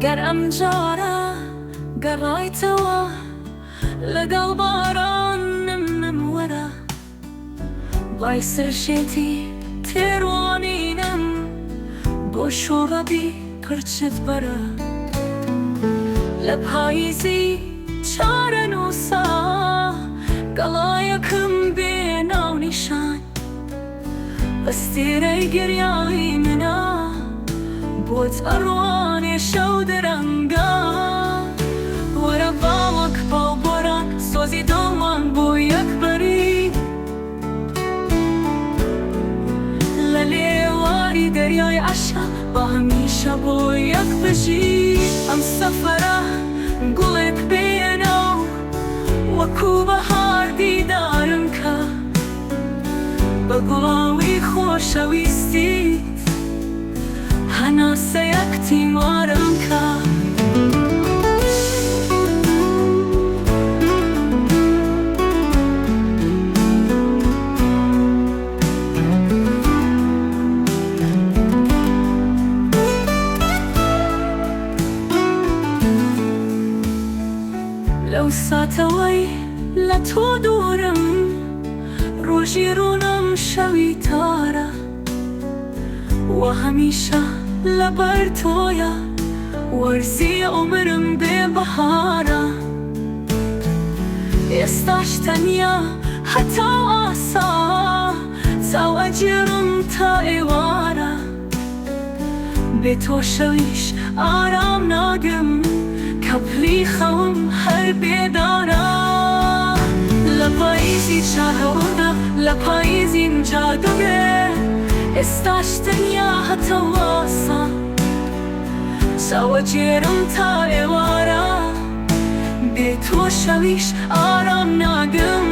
گەر ئەم جارە گەڕایتەوە لەگەڵ بارانم وەرە بڵای سەرشێتی تێڕوانینم بۆ شۆڕەبی پرچت بەرە لە پاییزی چارە نووسا گەڵایەکم بێ ناونیشان بەستێرەی گریایی منە بۆت ئەڕوانێ شەو دەرەنگا وەرە باوەک باو بۆران سۆزی دڵمان بۆ یەکبەری لە لێواری دەریای عەشق بە هەمیشە بۆ یەک بژی ئەم سەفەرە گوڵێک بێنە و وەکوو بەهار دیدارم کە بە گوڵاوی خۆشەویستیت هەناسە یەکتیمارم کە لەو ساتەوەی لە تۆ دوورم ڕۆژی ڕوونم شەوی تارە وە هەمیشە لەبەر تۆیە وەرزی عومرم بێبەهارە ئێستاش تەنیا هەتا ئاسا چاو ئەجێڕم تا ئێوارە بێ تۆ شەویش ئارام ناگەم کە پلی خەوم هەر بێدارە لە پاییزی چاهەوەدا لە پاییزیم جادوگێ ئێستاش تەنیا هەتە واسە چاوە جێرم تا ئێوارە بێ تۆ شەویش ئارام ناگەم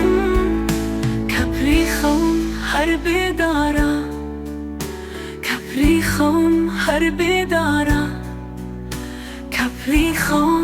کە پلی خەوم هەر بێدارە کە پلی خەوم هەر بێدارە کە پلی خەوم